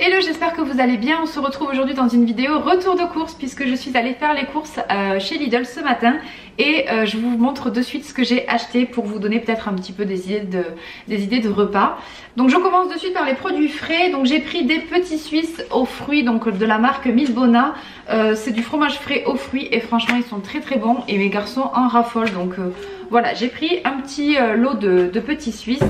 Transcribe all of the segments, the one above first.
Hello, j'espère que vous allez bien. On se retrouve aujourd'hui dans une vidéo retour de course puisque je suis allée faire les courses chez Lidl ce matin et je vous montre de suite ce que j'ai acheté pour vous donner peut-être un petit peu des idées de repas. Donc je commence de suite par les produits frais. Donc j'ai pris des petits Suisses aux fruits, donc de la marque Milbona. C'est du fromage frais aux fruits et franchement ils sont très bons et mes garçons en raffolent. Donc voilà, j'ai pris un petit lot de petits Suisses.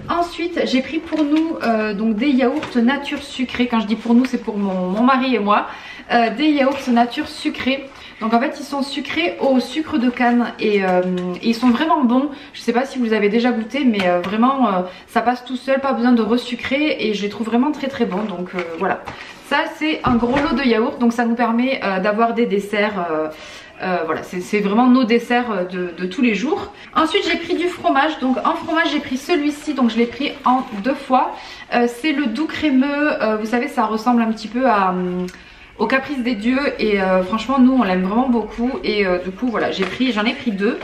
Ensuite j'ai pris pour nous donc des yaourts nature sucrés. Quand je dis pour nous, c'est pour mon mari et moi. Des yaourts nature sucrés. Donc en fait ils sont sucrés au sucre de canne et ils sont vraiment bons. Je sais pas si vous avez déjà goûté, mais vraiment ça passe tout seul, pas besoin de resucrer et je les trouve vraiment très bons. Donc voilà, ça c'est un gros lot de yaourts, donc ça nous permet d'avoir des desserts. Voilà, c'est vraiment nos desserts de tous les jours. Ensuite j'ai pris du fromage. Donc en fromage j'ai pris celui-ci, donc je l'ai pris en 2 fois. C'est le doux crémeux, vous savez ça ressemble un petit peu au Caprice des dieux et franchement nous on l'aime vraiment beaucoup et du coup voilà j'en ai pris 2.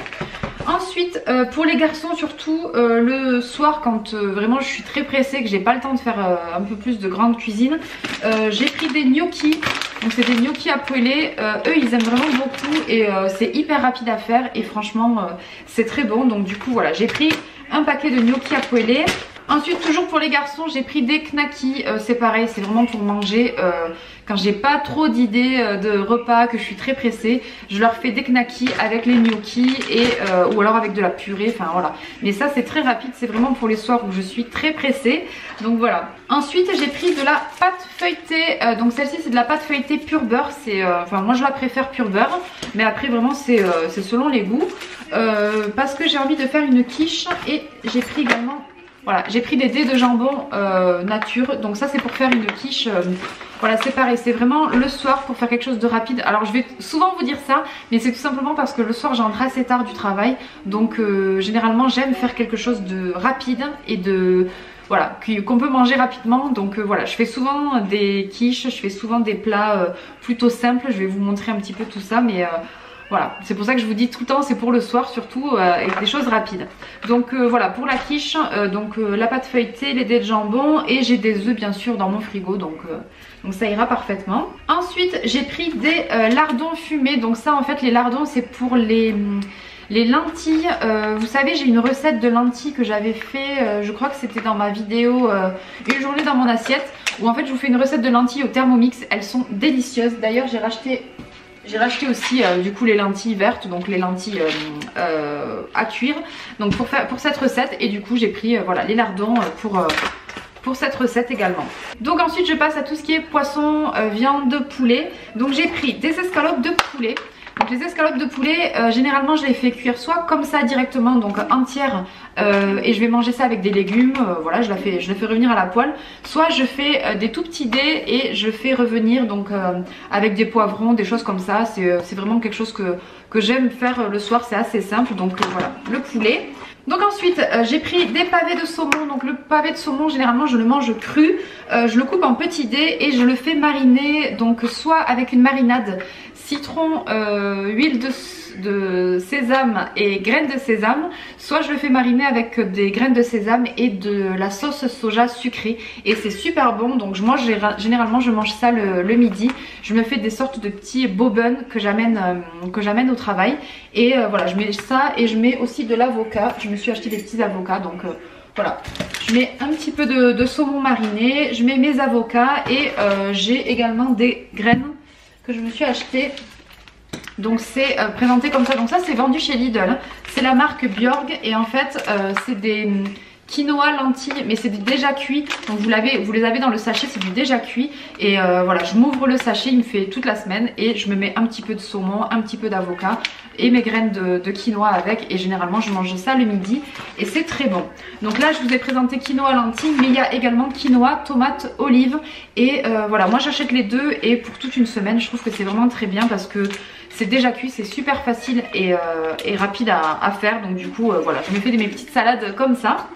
Ensuite pour les garçons surtout le soir quand vraiment je suis très pressée, que j'ai pas le temps de faire un peu plus de grande cuisine, j'ai pris des gnocchis. Donc c'est des gnocchis à poêler, eux ils aiment vraiment beaucoup et c'est hyper rapide à faire et franchement c'est très bon. Donc du coup voilà, j'ai pris un paquet de gnocchis à poêler. Ensuite toujours pour les garçons j'ai pris des knackis, c'est pareil, c'est vraiment pour manger quand j'ai pas trop d'idées de repas, que je suis très pressée, je leur fais des knackis avec les gnocchis et ou alors avec de la purée, enfin voilà. Mais ça c'est très rapide, c'est vraiment pour les soirs où je suis très pressée, donc voilà. Ensuite j'ai pris de la pâte feuilletée, donc celle-ci c'est de la pâte feuilletée pur beurre, enfin moi je la préfère pur beurre, mais après vraiment c'est selon les goûts, parce que j'ai envie de faire une quiche et j'ai pris également... Voilà, j'ai pris des dés de jambon nature, donc ça c'est pour faire une quiche, voilà c'est pareil, c'est vraiment le soir pour faire quelque chose de rapide. Alors je vais souvent vous dire ça, mais c'est tout simplement parce que le soir j'entre assez tard du travail, donc généralement j'aime faire quelque chose de rapide et voilà, qu'on peut manger rapidement. Donc voilà, je fais souvent des quiches, je fais souvent des plats plutôt simples, je vais vous montrer un petit peu tout ça, mais... Voilà, c'est pour ça que je vous dis tout le temps, c'est pour le soir surtout, avec des choses rapides. Donc voilà, pour la quiche, la pâte feuilletée, les dés de jambon et j'ai des œufs bien sûr dans mon frigo, donc ça ira parfaitement. Ensuite j'ai pris des lardons fumés. Donc ça en fait les lardons c'est pour les lentilles. Vous savez j'ai une recette de lentilles que j'avais fait, je crois que c'était dans ma vidéo une journée dans mon assiette, où en fait je vous fais une recette de lentilles au Thermomix. Elles sont délicieuses, d'ailleurs j'ai racheté aussi du coup les lentilles vertes, donc les lentilles à cuire, donc pour cette recette, et du coup j'ai pris voilà les lardons pour cette recette également. Donc ensuite je passe à tout ce qui est poisson, viande, poulet. Donc j'ai pris des escalopes de poulet. Donc les escalopes de poulet, généralement je les fais cuire soit comme ça directement, donc entières, et je vais manger ça avec des légumes, voilà je le fais revenir à la poêle. Soit je fais des tout petits dés et je fais revenir donc avec des poivrons, des choses comme ça. C'est vraiment quelque chose que j'aime faire le soir, c'est assez simple. Donc voilà, le poulet. Donc ensuite j'ai pris des pavés de saumon. Donc le pavé de saumon généralement je le mange cru, je le coupe en petits dés et je le fais mariner, donc soit avec une marinade citron, huile de sésame et graines de sésame, soit je le fais mariner avec des graines de sésame et de la sauce soja sucrée et c'est super bon. Donc généralement je mange ça le midi. Je me fais des sortes de petits bobuns que j'amène au travail et voilà je mets ça et je mets aussi de l'avocat. Je me suis acheté des petits avocats, donc voilà, je mets un petit peu de saumon mariné, je mets mes avocats et j'ai également des graines que je me suis acheté. Donc c'est présenté comme ça. Donc ça c'est vendu chez Lidl, c'est la marque Bjorg et en fait c'est des quinoa lentilles, mais c'est du déjà cuit. Donc vous les avez dans le sachet, c'est du déjà cuit. Et voilà, je m'ouvre le sachet, il me fait toute la semaine et je me mets un petit peu de saumon, un petit peu d'avocat et mes graines de quinoa avec, et généralement je mange ça le midi et c'est très bon. Donc là je vous ai présenté quinoa lentilles, mais il y a également quinoa, tomate, olive et voilà, moi j'achète les deux et pour toute une semaine je trouve que c'est vraiment très bien parce que c'est déjà cuit, c'est super facile et rapide à faire. Donc du coup voilà, je me fais mes petites salades comme ça.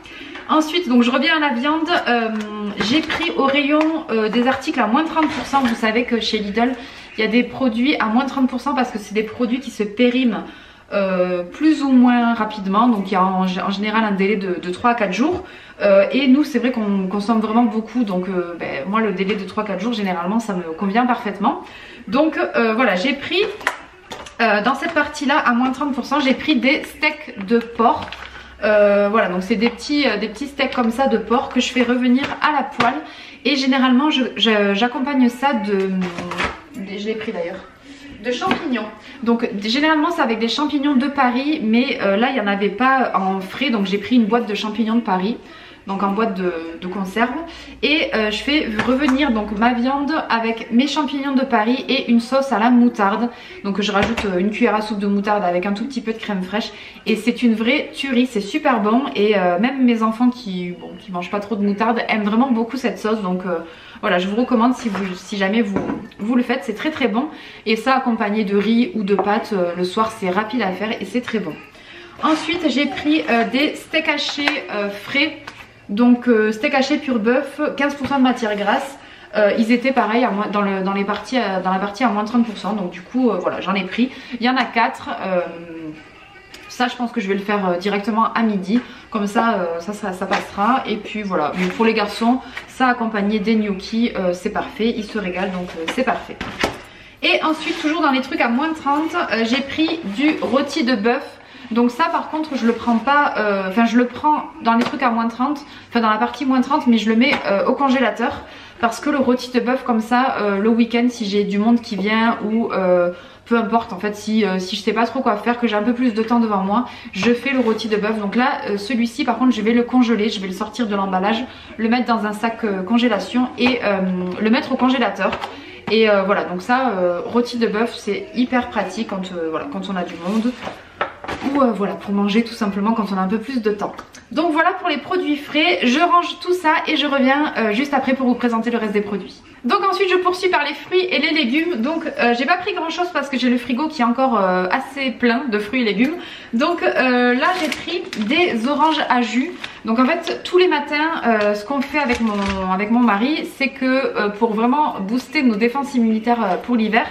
Ensuite donc je reviens à la viande, j'ai pris au rayon des articles à moins de 30%. Vous savez que chez Lidl il y a des produits à moins de 30% parce que c'est des produits qui se périment plus ou moins rapidement, donc il y a en général un délai de 3 à 4 jours. Et nous c'est vrai qu'on consomme vraiment beaucoup, donc moi le délai de 3-4 jours généralement ça me convient parfaitement. Donc voilà, j'ai pris dans cette partie là à moins 30%, j'ai pris des steaks de porc. Voilà, donc c'est des petits steaks comme ça de porc que je fais revenir à la poêle. Et généralement j'accompagne ça je l'ai pris d'ailleurs, de champignons. Donc généralement c'est avec des champignons de Paris, mais là il n'y en avait pas en frais, donc j'ai pris une boîte de champignons de Paris, donc en boîte de conserve. Et je fais revenir donc ma viande avec mes champignons de Paris et une sauce à la moutarde. Donc je rajoute une cuillère à soupe de moutarde avec un tout petit peu de crème fraîche. Et c'est une vraie tuerie, c'est super bon. Et même mes enfants qui mangent pas trop de moutarde aiment vraiment beaucoup cette sauce. Donc voilà, je vous recommande si jamais vous le faites, c'est très très bon. Et ça accompagné de riz ou de pâtes le soir, c'est rapide à faire et c'est très bon. Ensuite j'ai pris des steaks hachés frais. Donc steak haché pur bœuf, 15% de matière grasse. Ils étaient pareil dans la partie à moins de 30%. Donc du coup voilà, j'en ai pris. Il y en a 4. Ça je pense que je vais le faire directement à midi. Comme ça, ça passera. Et puis voilà, mais pour les garçons, ça accompagné des gnocchis, c'est parfait. Ils se régalent, donc c'est parfait. Et ensuite, toujours dans les trucs à moins de 30, j'ai pris du rôti de bœuf. Donc ça par contre je le prends pas, je le prends dans les trucs à moins 30, enfin dans la partie moins 30, mais je le mets au congélateur. Parce que le rôti de bœuf comme ça, le week-end si j'ai du monde qui vient ou peu importe en fait, si je sais pas trop quoi faire, que j'ai un peu plus de temps devant moi, je fais le rôti de bœuf. Donc là celui-ci par contre je vais le congeler, je vais le sortir de l'emballage, le mettre dans un sac congélation et le mettre au congélateur. Et voilà, donc ça rôti de bœuf c'est hyper pratique quand on a du monde. Ou voilà, pour manger tout simplement quand on a un peu plus de temps. Donc voilà pour les produits frais, je range tout ça et je reviens juste après pour vous présenter le reste des produits. Donc ensuite je poursuis par les fruits et les légumes. Donc j'ai pas pris grand chose parce que j'ai le frigo qui est encore assez plein de fruits et légumes. Donc là j'ai pris des oranges à jus. Donc en fait tous les matins ce qu'on fait avec mon mari, c'est que pour vraiment booster nos défenses immunitaires pour l'hiver,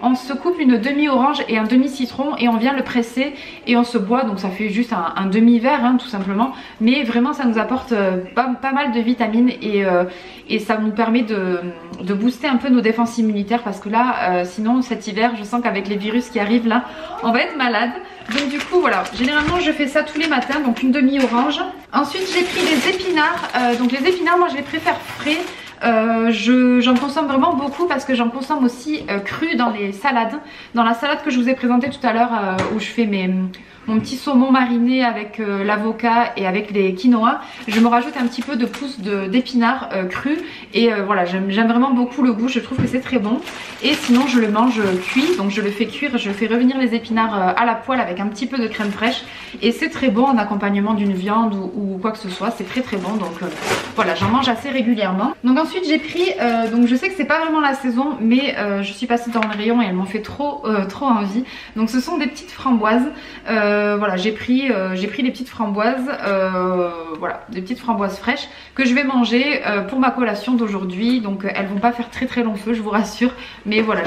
on se coupe une demi-orange et un demi-citron et on vient le presser et on se boit. Donc ça fait juste un demi-verre hein, tout simplement. Mais vraiment ça nous apporte pas mal de vitamines et ça nous permet de booster un peu nos défenses immunitaires. Parce que là sinon cet hiver je sens qu'avec les virus qui arrivent là on va être malade. Donc du coup voilà, généralement je fais ça tous les matins, donc une demi-orange. Ensuite j'ai pris des épinards, donc les épinards moi je les préfère frais. J'en consomme vraiment beaucoup parce que j'en consomme aussi cru dans les salades. Dans la salade que je vous ai présentée tout à l'heure où je fais mon petit saumon mariné avec l'avocat et avec les quinoa, je me rajoute un petit peu de pousses d'épinards crus et voilà, j'aime vraiment beaucoup le goût, je trouve que c'est très bon. Et sinon je le mange cuit, donc je le fais cuire, je fais revenir les épinards à la poêle avec un petit peu de crème fraîche et c'est très bon en accompagnement d'une viande ou quoi que ce soit, c'est très bon. Donc voilà, j'en mange assez régulièrement. Donc ensuite j'ai pris, donc je sais que c'est pas vraiment la saison, mais je suis passée dans le rayon et elles m'ont fait trop envie. Donc ce sont des petites framboises. Voilà, j'ai pris des petites framboises, voilà, des petites framboises fraîches que je vais manger pour ma collation d'aujourd'hui. Donc elles vont pas faire très long feu, je vous rassure, mais voilà,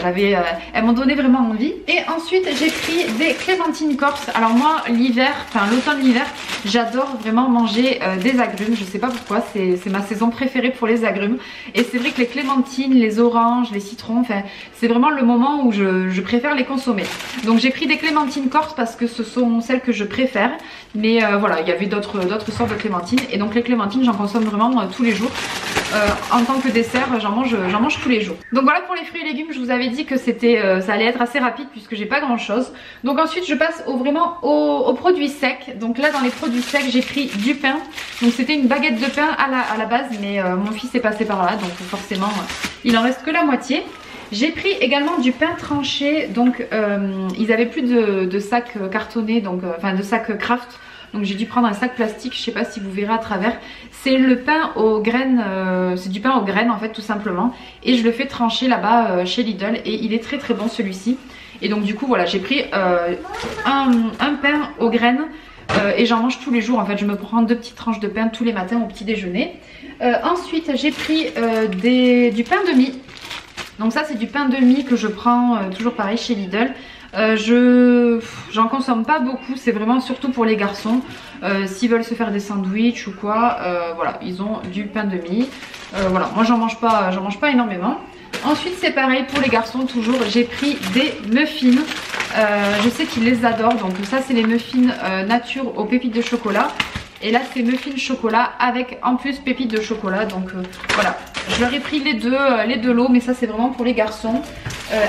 elles m'ont donné vraiment envie. Et ensuite j'ai pris des clémentines corse. Alors moi l'hiver, enfin l'automne-l'hiver, j'adore vraiment manger des agrumes. Je sais pas pourquoi, c'est ma saison préférée pour les agrumes. Et c'est vrai que les clémentines, les oranges, les citrons, enfin c'est vraiment le moment où je préfère les consommer. Donc j'ai pris des clémentines corse parce que ce sont celles que je préfère, mais voilà, il y avait d'autres sortes de clémentines et donc les clémentines j'en consomme vraiment tous les jours. En tant que dessert j'en mange tous les jours. Donc voilà pour les fruits et légumes, je vous avais dit que ça allait être assez rapide puisque j'ai pas grand chose. Donc ensuite je passe vraiment aux produits secs. Donc là dans les produits secs j'ai pris du pain. Donc c'était une baguette de pain à la base, mais mon fils est passé par là, donc forcément il en reste que la moitié. J'ai pris également du pain tranché, donc ils avaient plus de sacs cartonnés, donc enfin de sacs craft, donc j'ai dû prendre un sac plastique, je sais pas si vous verrez à travers. C'est le pain aux graines, c'est du pain aux graines en fait tout simplement, et je le fais trancher là-bas chez Lidl et il est très bon celui-ci. Et donc du coup voilà, j'ai pris un pain aux graines et j'en mange tous les jours en fait, je me prends 2 petites tranches de pain tous les matins au petit déjeuner. Ensuite j'ai pris du pain de mie. Donc ça c'est du pain de mie que je prends toujours pareil chez Lidl. J'en consomme pas beaucoup, c'est vraiment surtout pour les garçons. S'ils veulent se faire des sandwichs ou quoi, voilà, ils ont du pain de mie. Voilà, moi j'en mange pas énormément. Ensuite c'est pareil pour les garçons toujours, j'ai pris des muffins. Je sais qu'ils les adorent, donc ça c'est les muffins nature aux pépites de chocolat. Et là c'est muffins chocolat avec en plus pépites de chocolat. Donc voilà, je leur ai pris les deux lots, mais ça c'est vraiment pour les garçons.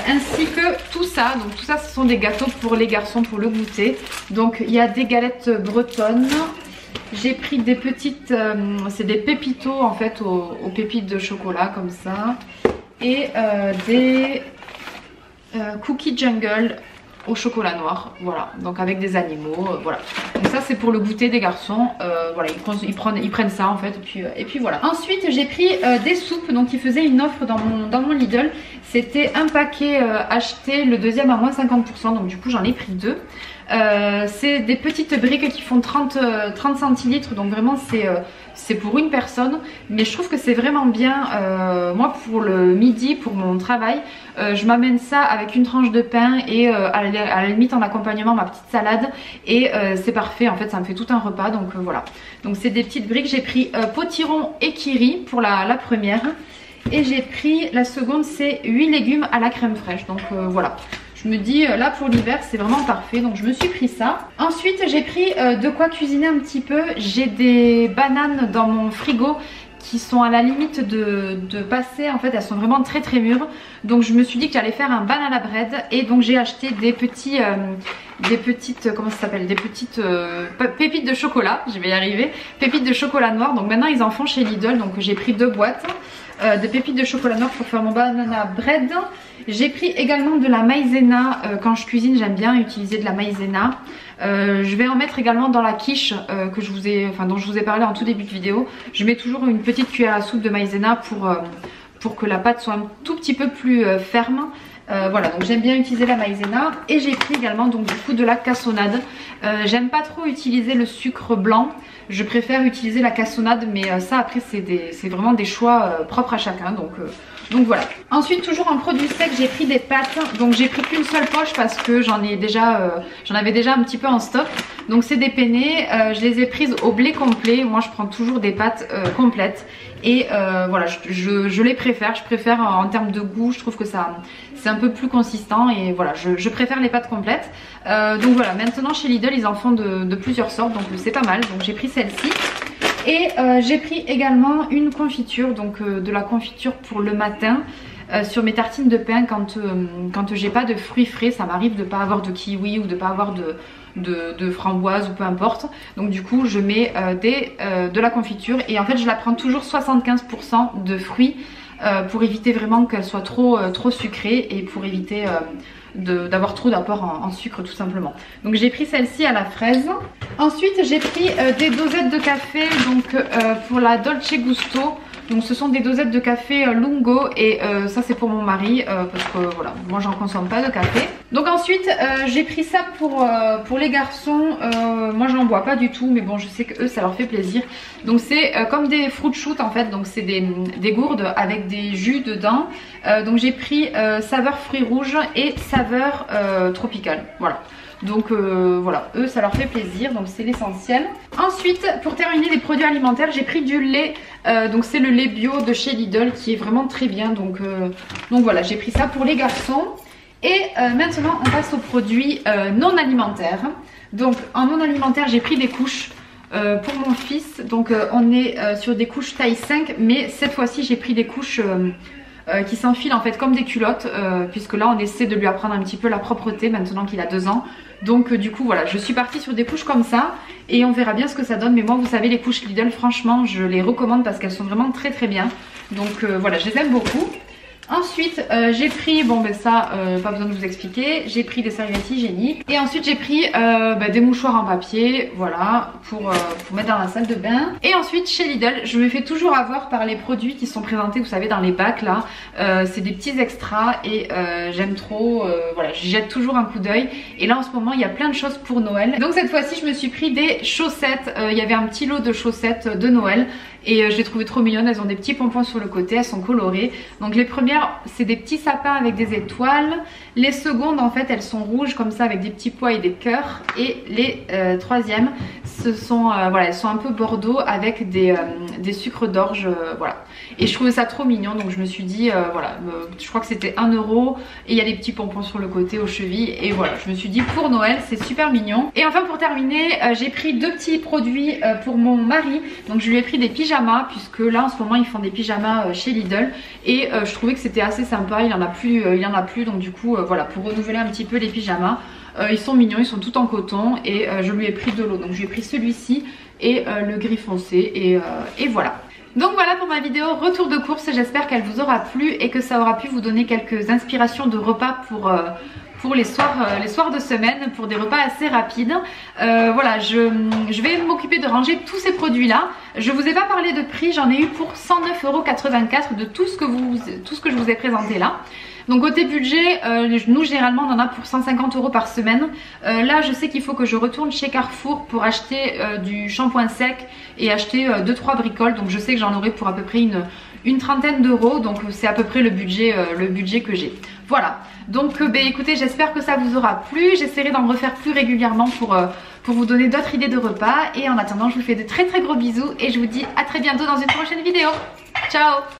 Ainsi que tout ça, donc tout ça ce sont des gâteaux pour les garçons pour le goûter. Donc il y a des galettes bretonnes. J'ai pris des petites, c'est des pépitos en fait aux pépites de chocolat comme ça. Et des cookies jungle au chocolat noir, voilà, donc avec des animaux, voilà. Donc ça c'est pour le goûter des garçons, voilà, ils prennent ça en fait, et puis voilà. Ensuite j'ai pris des soupes, donc ils faisaient une offre dans mon Lidl, c'était un paquet acheté, le deuxième à moins 50%, donc du coup j'en ai pris deux. C'est des petites briques qui font 30 centilitres, donc vraiment c'est pour une personne, mais je trouve que c'est vraiment bien. Moi pour le midi, pour mon travail, je m'amène ça avec une tranche de pain et à la limite en accompagnement ma petite salade, et c'est parfait en fait, ça me fait tout un repas. Donc voilà, donc c'est des petites briques. J'ai pris potiron et kiri pour la première, et j'ai pris la seconde, c'est 8 légumes à la crème fraîche. Donc voilà, je me dis là pour l'hiver c'est vraiment parfait, donc je me suis pris ça. Ensuite j'ai pris de quoi cuisiner un petit peu. J'ai des bananes dans mon frigo qui sont à la limite de passer, en fait elles sont vraiment très mûres. Donc je me suis dit que j'allais faire un banana bread, et donc j'ai acheté des petites, comment ça s'appelle, des petites pépites de chocolat, je vais y arriver, pépites de chocolat noir. Donc maintenant ils en font chez Lidl, donc j'ai pris 2 boîtes de pépites de chocolat noir pour faire mon banana bread. J'ai pris également de la maïzena, quand je cuisine j'aime bien utiliser de la maïzena. Je vais en mettre également dans la quiche dont je vous ai parlé en tout début de vidéo. Je mets toujours une petite cuillère à soupe de maïzena pour que la pâte soit un tout petit peu plus ferme. Voilà, donc j'aime bien utiliser la maïzena. Et j'ai pris également donc du coup de la cassonade. J'aime pas trop utiliser le sucre blanc, je préfère utiliser la cassonade, mais ça après c'est vraiment des choix propres à chacun, donc voilà. Ensuite toujours en produit sec j'ai pris des pâtes, donc j'ai pris qu'une seule poche parce que j'en avais déjà un petit peu en stock. Donc c'est des penne, je les ai prises au blé complet. Moi je prends toujours des pâtes complètes, et voilà, je les préfère, en termes de goût, je trouve que c'est un peu plus consistant, et voilà, je préfère les pâtes complètes. Donc voilà, maintenant chez Lidl ils en font de plusieurs sortes, donc c'est pas mal, donc j'ai pris celle-ci. Et j'ai pris également une confiture, donc de la confiture pour le matin sur mes tartines de pain quand j'ai pas de fruits frais. Ça m'arrive de pas avoir de kiwi ou de pas avoir de framboise ou peu importe. Donc du coup je mets de la confiture, et en fait je la prends toujours 75% de fruits pour éviter vraiment qu'elle soit trop sucrée, et pour éviter d'avoir trop d'apport en sucre tout simplement. Donc j'ai pris celle-ci à la fraise. Ensuite j'ai pris des dosettes de café, donc pour la Dolce Gusto. Donc ce sont des dosettes de café Lungo, et ça c'est pour mon mari parce que voilà, moi j'en consomme pas de café. Donc ensuite j'ai pris ça pour les garçons. Moi j'en bois pas du tout, mais bon je sais que eux ça leur fait plaisir. Donc c'est comme des fruit shoot en fait, donc c'est des gourdes avec des jus dedans. Donc j'ai pris saveur fruits rouges et saveur tropicale, voilà. Donc voilà, eux ça leur fait plaisir, donc c'est l'essentiel. Ensuite pour terminer les produits alimentaires, j'ai pris du lait, donc c'est le lait bio de chez Lidl qui est vraiment très bien, donc voilà, j'ai pris ça pour les garçons. Et maintenant on passe aux produits non alimentaires. Donc en non alimentaire j'ai pris des couches pour mon fils, donc on est sur des couches taille 5, mais cette fois-ci j'ai pris des couches qui s'enfilent en fait comme des culottes, puisque là on essaie de lui apprendre un petit peu la propreté maintenant qu'il a 2 ans. Donc du coup voilà, je suis partie sur des couches comme ça, et on verra bien ce que ça donne. Mais moi vous savez, les couches Lidl franchement je les recommande parce qu'elles sont vraiment très bien. Donc voilà, je les aime beaucoup. Ensuite j'ai pris, bon ben ça pas besoin de vous expliquer, j'ai pris des serviettes hygiéniques. Et ensuite j'ai pris des mouchoirs en papier, voilà, pour mettre dans la salle de bain. Et ensuite chez Lidl je me fais toujours avoir par les produits qui sont présentés, vous savez, dans les bacs là. C'est des petits extras, et j'aime trop, voilà, j'y jette toujours un coup d'œil. Et là en ce moment il y a plein de choses pour Noël. Donc cette fois-ci je me suis pris des chaussettes, il y avait un petit lot de chaussettes de Noël, et je les trouvais trop mignonnes. Elles ont des petits pompons sur le côté, elles sont colorées. Donc les premières c'est des petits sapins avec des étoiles, les secondes en fait elles sont rouges comme ça avec des petits pois et des cœurs, et les troisièmes ce sont voilà, elles sont un peu bordeaux avec des sucres d'orge, voilà. Et je trouvais ça trop mignon, donc je me suis dit voilà, je crois que c'était 1 € et il y a des petits pompons sur le côté aux chevilles, et voilà, je me suis dit pour Noël c'est super mignon. Et enfin pour terminer, j'ai pris 2 petits produits pour mon mari. Donc je lui ai pris des pyjamas, puisque là en ce moment ils font des pyjamas chez Lidl, et je trouvais que c'était assez sympa. Il y en a plus, donc du coup voilà, pour renouveler un petit peu les pyjamas. Ils sont mignons, ils sont tout en coton, et je lui ai pris de l'eau. Donc je lui ai pris celui-ci et le gris foncé, et voilà. Donc voilà pour ma vidéo retour de course, j'espère qu'elle vous aura plu et que ça aura pu vous donner quelques inspirations de repas pour les soirs de semaine, pour des repas assez rapides. Voilà, je vais m'occuper de ranger tous ces produits là. Je vous ai pas parlé de prix, j'en ai eu pour 109,84 € de tout ce que je vous ai présenté là. Donc côté budget, nous généralement on en a pour 150 € par semaine. Là je sais qu'il faut que je retourne chez Carrefour pour acheter du shampoing sec et acheter 2-3 bricoles. Donc je sais que j'en aurai pour à peu près une trentaine d'euros. Donc c'est à peu près le budget que j'ai. Voilà, donc écoutez, j'espère que ça vous aura plu. J'essaierai d'en refaire plus régulièrement pour vous donner d'autres idées de repas. Et en attendant, je vous fais de très gros bisous et je vous dis à très bientôt dans une prochaine vidéo. Ciao!